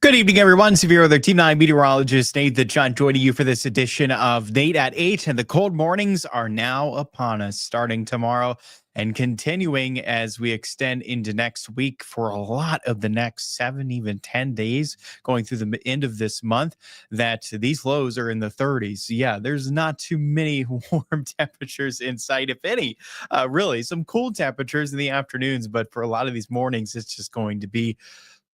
Good evening, everyone. Severe Weather Team 9 meteorologist Nathan John joining you for this edition of Nate at 8. And the cold mornings are now upon us, starting tomorrow and continuing as we extend into next week for a lot of the next 7, even 10 days, going through the end of this month, that these lows are in the 30s. Yeah, there's not too many warm temperatures in sight, if any. Really, some cool temperatures in the afternoons, but for a lot of these mornings, it's just going to be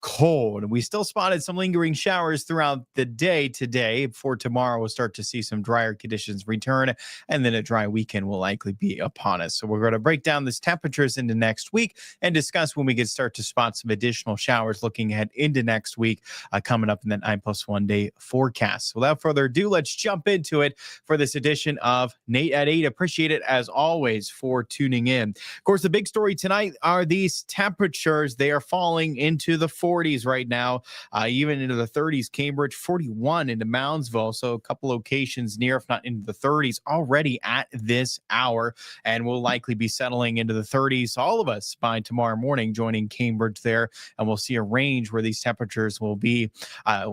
cold. We still spotted some lingering showers throughout the day today. For tomorrow, we'll start to see some drier conditions return, and then a dry weekend will likely be upon us. So we're going to break down these temperatures into next week and discuss when we can start to spot some additional showers looking ahead into next week, coming up in that 9+1 day forecast. So without further ado, let's jump into it for this edition of Nate at 8. Appreciate it as always for tuning in. Of course, the big story tonight are these temperatures. They are falling into the 40s right now, even into the 30s. Cambridge 41 into Moundsville, so a couple locations near, if not into the 30s already at this hour, and we'll likely be settling into the 30s, all of us, by tomorrow morning, joining Cambridge there, and we'll see a range where these temperatures will be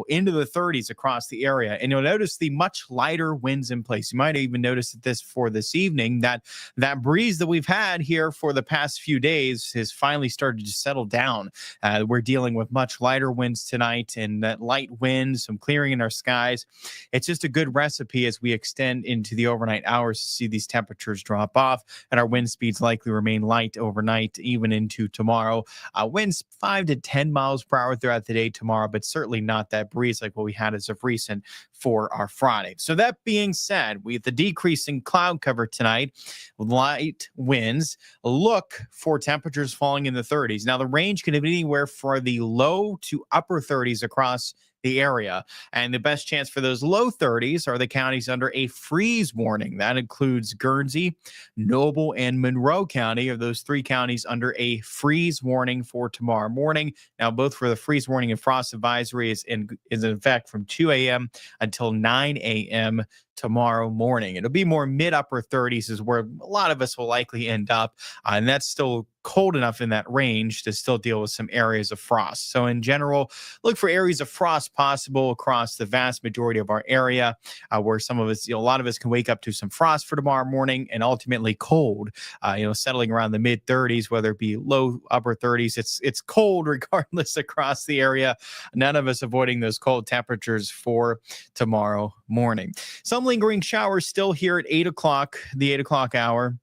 into the 30s across the area. And you'll notice the much lighter winds in place. You might even notice this for this evening, that breeze that we've had here for the past few days has finally started to settle down. We're dealing with much lighter winds tonight, and that light wind, some clearing in our skies. It's just a good recipe as we extend into the overnight hours to see these temperatures drop off, and our wind speeds likely remain light overnight, even into tomorrow. Winds 5 to 10 miles per hour throughout the day tomorrow, but certainly not that breeze like what we had as of recent for our Friday. So that being said, we have the decrease in cloud cover tonight, light winds. Look for temperatures falling in the 30s. Now, the range can be anywhere for the low to upper 30s across the area. And the best chance for those low 30s are the counties under a freeze warning. That includes Guernsey, Noble, and Monroe County, of those three counties under a freeze warning for tomorrow morning. Now, both for the freeze warning and frost advisory is in effect from 2 a.m. until 9 a.m. tomorrow morning. It'll be more mid-upper 30s is where a lot of us will likely end up, and that's still cold enough in that range to still deal with some areas of frost. So in general, look for areas of frost possible across the vast majority of our area, where some of us, a lot of us can wake up to some frost for tomorrow morning, and ultimately cold, settling around the mid 30s, whether it be low upper 30s. It's cold regardless across the area. None of us avoiding those cold temperatures for tomorrow morning. Some lingering showers still here at 8 o'clock, the 8 o'clock hour.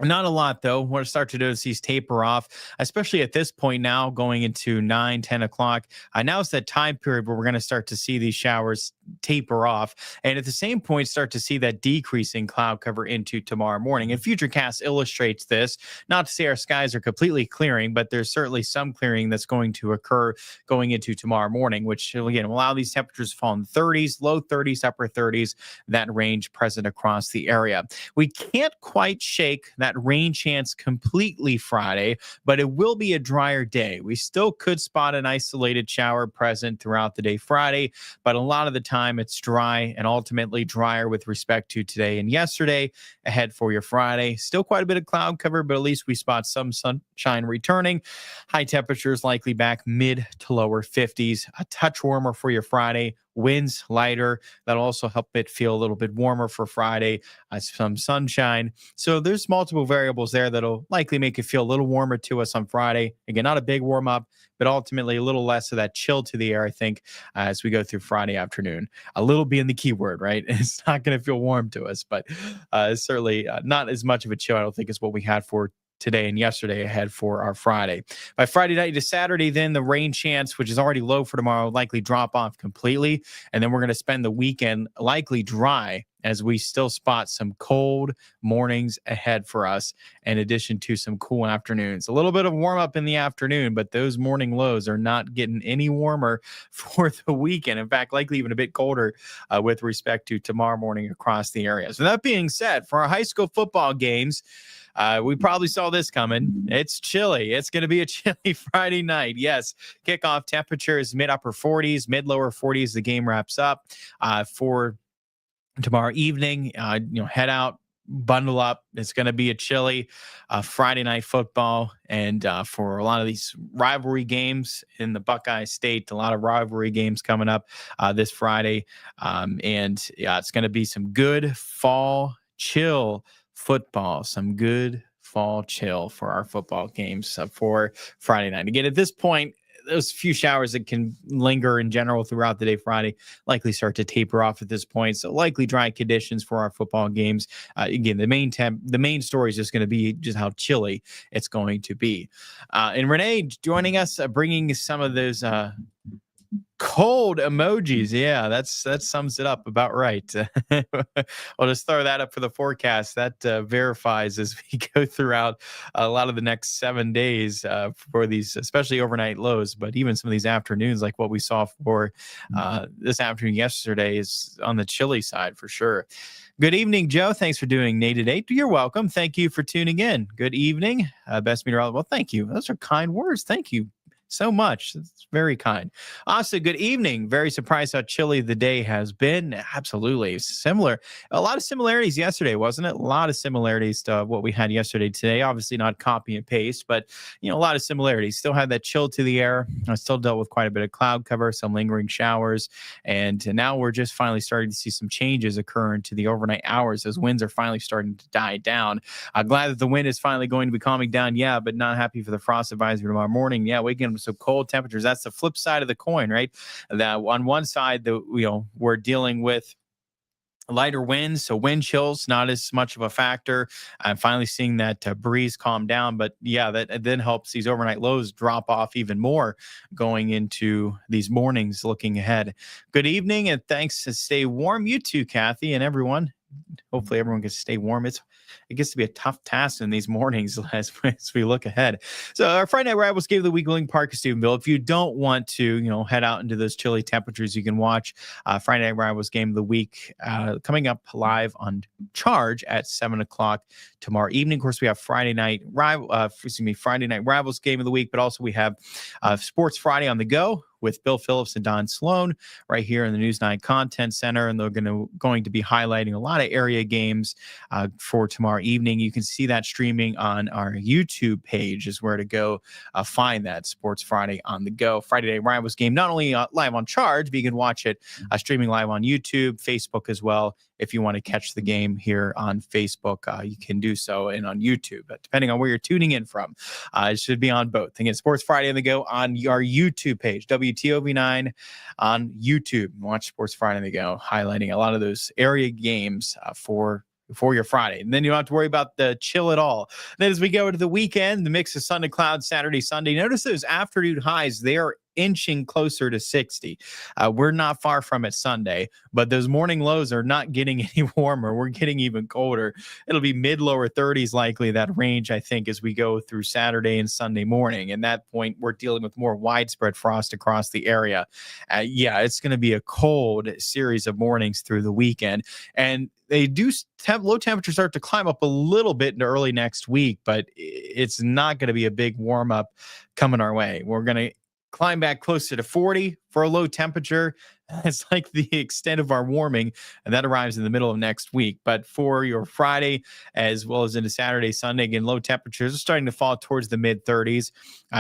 Not a lot, though. What I start to notice these taper off, especially at this point now, going into 9, 10 o'clock. Now it's that time period where we're going to start to see these showers taper off. And at the same point, start to see that decrease in cloud cover into tomorrow morning. And Futurecast illustrates this. Not to say our skies are completely clearing, but there's certainly some clearing that's going to occur going into tomorrow morning, which, again, will allow these temperatures to fall in the 30s, low 30s, upper 30s, that range present across the area. We can't quite shake that rain chance completely Friday, but it will be a drier day. We still could spot an isolated shower present throughout the day Friday, but a lot of the time it's dry and ultimately drier with respect to today and yesterday. Ahead for your Friday, still quite a bit of cloud cover, but at least we spot some sunshine returning. High temperatures likely back mid to lower 50s, a touch warmer for your Friday. Winds lighter. That'll also help it feel a little bit warmer for Friday. Some sunshine. So there's multiple variables there that'll likely make it feel a little warmer to us on Friday. Again, not a big warm up, but ultimately a little less of that chill to the air, I think, as we go through Friday afternoon. A little being the key word, right? It's not going to feel warm to us, but certainly not as much of a chill, I don't think, as what we had for today and yesterday ahead for our Friday. By Friday night to Saturday, then the rain chance, which is already low for tomorrow, likely drop off completely. And then we're going to spend the weekend likely dry as we still spot some cold mornings ahead for us, in addition to some cool afternoons. A little bit of warm up in the afternoon, but those morning lows are not getting any warmer for the weekend. In fact, likely even a bit colder with respect to tomorrow morning across the area. So that being said, for our high school football games, we probably saw this coming. It's chilly. It's going to be a chilly Friday night. Yes, kickoff temperatures mid-upper 40s, mid-lower 40s. The game wraps up for tomorrow evening. Head out bundle up. It's going to be a chilly Friday night football. And for a lot of these rivalry games in the Buckeye State, a lot of rivalry games coming up this Friday. And yeah, it's going to be some good fall chill football, some good fall chill for our football games for Friday night. Again, at this point, those few showers that can linger in general throughout the day Friday likely start to taper off at this point. So likely dry conditions for our football games. Again, the main story is just going to be just how chilly it's going to be. And Renee joining us, bringing some of those cold emojis. Yeah, that sums it up about right. I'll just throw that up for the forecast. That verifies as we go throughout a lot of the next 7 days for these, especially overnight lows, but even some of these afternoons, like what we saw for this afternoon yesterday, is on the chilly side for sure. Good evening, Joe. Thanks for doing Nate at 8. You're welcome. Thank you for tuning in. Good evening, best meteorologist. Well, thank you. Those are kind words. Thank you so much. It's very kind. Also, good evening. Very surprised how chilly the day has been. Absolutely similar. A lot of similarities yesterday, wasn't it? A lot of similarities to what we had yesterday today. Obviously not copy and paste, but a lot of similarities. Still had that chill to the air. I still dealt with quite a bit of cloud cover, some lingering showers, and now we're just finally starting to see some changes occur into the overnight hours as winds are finally starting to die down. Glad that the wind is finally going to be calming down. Yeah, but not happy for the frost advisory tomorrow morning. Yeah, waking up so cold temperatures. That's the flip side of the coin, right? That on one side, we're dealing with lighter winds, so wind chills not as much of a factor. I'm finally seeing that breeze calm down, but yeah, that then helps these overnight lows drop off even more going into these mornings looking ahead. Good evening, and thanks. To stay warm, you too, Kathy, and everyone. Hopefully everyone can stay warm. It gets to be a tough task in these mornings as we look ahead. So our Friday Night Rivals Game of the Week, Link Park of Steubenville. If you don't want to, head out into those chilly temperatures, you can watch Friday Night Rivals Game of the Week coming up live on Charge at 7:00 tomorrow evening. Of course, we have Friday Night Rivals Game of the Week, but also we have Sports Friday on the go with Bill Phillips and Don Sloan right here in the News 9 Content Center. And they're going to be highlighting a lot of area games for tomorrow evening. You can see that streaming on our YouTube page is where to go find that Sports Friday on the go. Friday Night Rivals game, not only live on Charge, but you can watch it streaming live on YouTube, Facebook as well. If you want to catch the game here on Facebook, you can do so, and on YouTube, but depending on where you're tuning in from. It should be on both. Again, Sports Friday on the go on our YouTube page, WTOV9 on YouTube. Watch Sports Friday on the go, highlighting a lot of those area games for your Friday. And then you don't have to worry about the chill at all. Then as we go into the weekend, the mix of sun and cloud, Saturday, Sunday, notice those afternoon highs. They are inching closer to 60. We're not far from it Sunday, but those morning lows are not getting any warmer. We're getting even colder. It'll be mid-lower 30s likely, that range, I think, as we go through Saturday and Sunday morning. And that point, we're dealing with more widespread frost across the area. Yeah, it's going to be a cold series of mornings through the weekend. And they do have low temperatures start to climb up a little bit into early next week, but it's not going to be a big warm up coming our way. We're going to climb back closer to 40 for a low temperature. It's like the extent of our warming, and that arrives in the middle of next week. But for your Friday, as well as into Saturday, Sunday, again, low temperatures are starting to fall towards the mid 30s.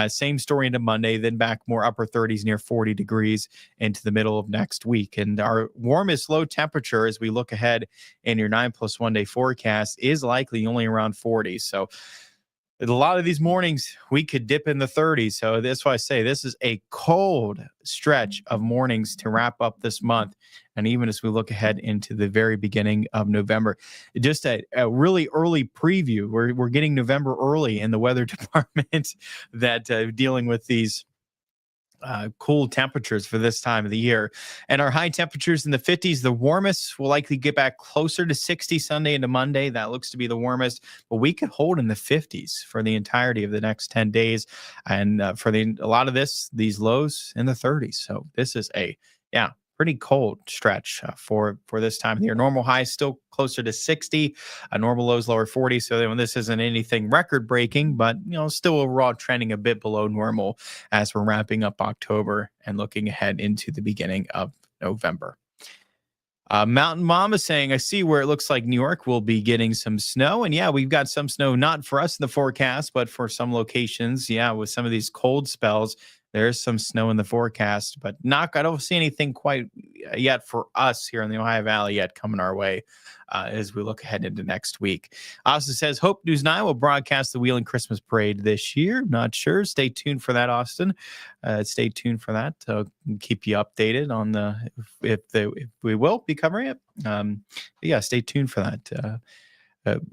Same story into Monday, then back more upper 30s, near 40 degrees into the middle of next week. And our warmest low temperature as we look ahead in your 9+1 day forecast is likely only around 40. So a lot of these mornings, we could dip in the 30s. So that's why I say this is a cold stretch of mornings to wrap up this month. And even as we look ahead into the very beginning of November, just a really early preview. We're getting November early in the weather department that dealing with these cool temperatures for this time of the year. And our high temperatures in the 50s, the warmest will likely get back closer to 60 Sunday into Monday. That looks to be the warmest, but we could hold in the 50s for the entirety of the next 10 days. And for a lot of these lows in the 30s. So this is pretty cold stretch for this time of the year. Normal highs still closer to 60, normal lows lower 40. So this isn't anything record breaking, but still overall trending a bit below normal as we're wrapping up October and looking ahead into the beginning of November. Mountain Mama saying, I see where it looks like New York will be getting some snow. And yeah, we've got some snow, not for us in the forecast, but for some locations. Yeah, with some of these cold spells, there's some snow in the forecast, but I don't see anything quite yet for us here in the Ohio Valley yet coming our way as we look ahead into next week. Austin says, Hope News 9 will broadcast the Wheeling Christmas Parade this year. Not sure. Stay tuned for that, Austin. Stay tuned for that. Keep you updated on if we will be covering it. Yeah, stay tuned for that.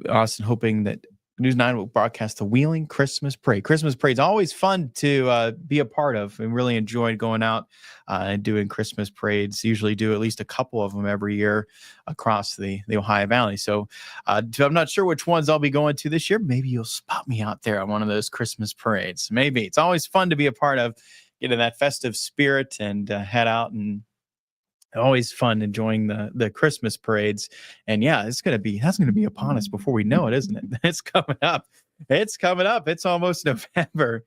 Austin hoping that News 9 will broadcast the Wheeling Christmas Parade. Christmas Parade's always fun to be a part of, and really enjoyed going out and doing Christmas parades. Usually do at least a couple of them every year across the Ohio Valley. So I'm not sure which ones I'll be going to this year. Maybe you'll spot me out there on one of those Christmas parades. Maybe. It's always fun to be a part of, that festive spirit and head out, and always fun enjoying the Christmas parades. And yeah, that's going to be upon us before we know it, isn't it? It's coming up. It's almost November.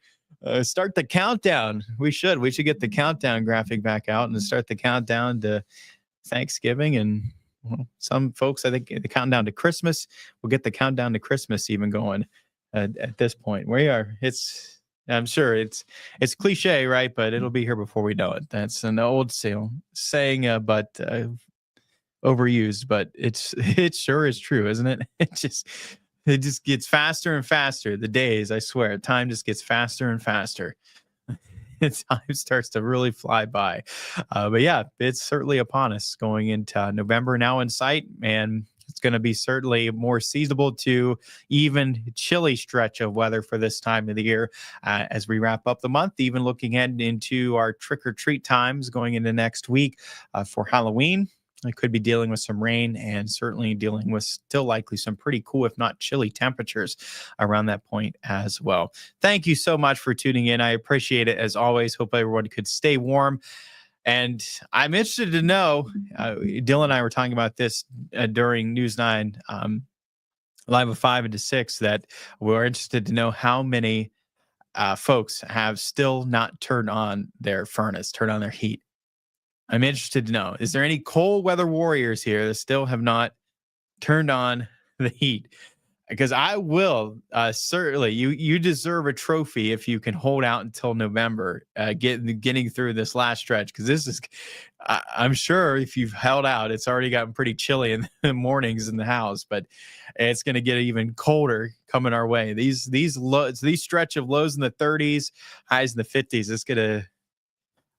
Start the countdown. We should get the countdown graphic back out and start the countdown to Thanksgiving. And some folks, I think, the countdown to Christmas. We'll get the countdown to Christmas even going at this point. We are. I'm sure it's cliche, right? But it'll be here before we know it. That's an old saying, but overused. But it sure is true, isn't it? It just gets faster and faster. The days, I swear, time just gets faster and faster. Time starts to really fly by. But yeah, it's certainly upon us going into November now in sight, and it's going to be certainly more seasonable to even chilly stretch of weather for this time of the year as we wrap up the month, even looking ahead into our trick-or-treat times going into next week for Halloween. I could be dealing with some rain and certainly dealing with still likely some pretty cool, if not chilly temperatures around that point as well. Thank you so much for tuning in. I appreciate it as always. Hope everyone could stay warm. And I'm interested to know, Dylan and I were talking about this during News 9, live at 5 and to 6, that we're interested to know how many folks have still not turned on their furnace, turned on their heat. I'm interested to know, is there any cold weather warriors here that still have not turned on the heat? Because I will certainly, you deserve a trophy if you can hold out until November, getting through this last stretch. Because this is, I'm sure if you've held out, it's already gotten pretty chilly in the mornings in the house, but it's going to get even colder coming our way. These stretch of lows in the 30s, highs in the 50s. It's gonna.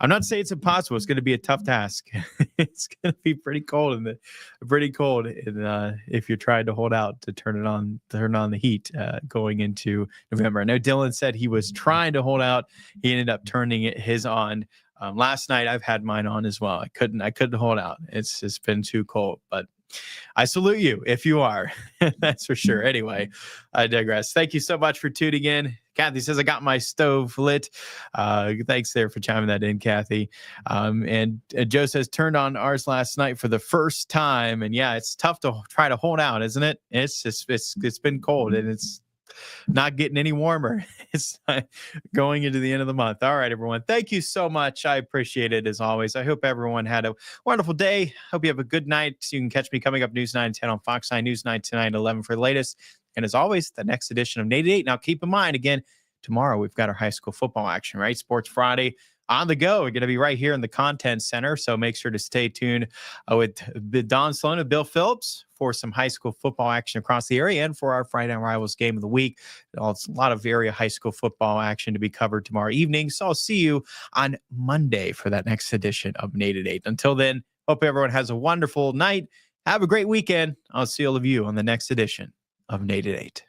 I'm not saying it's impossible. It's going to be a tough task. It's going to be pretty cold if you're trying to hold out to turn on the heat going into November. I know Dylan said he was trying to hold out. He ended up turning his on. Last night I've had mine on as well. I couldn't hold out. It's just been too cold, but I salute you if you are. That's for sure. Anyway, I digress. Thank you so much for tuning in. Kathy says, I got my stove lit. Thanks there for chiming that in, Kathy. And Joe says, turned on ours last night for the first time. And yeah, it's tough to try to hold out, isn't it? It's been cold and it's not getting any warmer. It's going into the end of the month. All right, everyone. Thank you so much. I appreciate it as always. I hope everyone had a wonderful day. Hope you have a good night. You can catch me coming up News 9 10 on Fox 9, News 9 tonight at 11 for the latest. And as always, the next edition of Nate at 8. Now, keep in mind, again, tomorrow we've got our high school football action, right? Sports Friday on the go. We're going to be right here in the Content Center. So make sure to stay tuned with Don Sloan and Bill Phillips for some high school football action across the area and for our Friday Night Rivals game of the week. It's a lot of area high school football action to be covered tomorrow evening. So I'll see you on Monday for that next edition of Nate at 8. Until then, hope everyone has a wonderful night. Have a great weekend. I'll see all of you on the next edition of Nate at 8.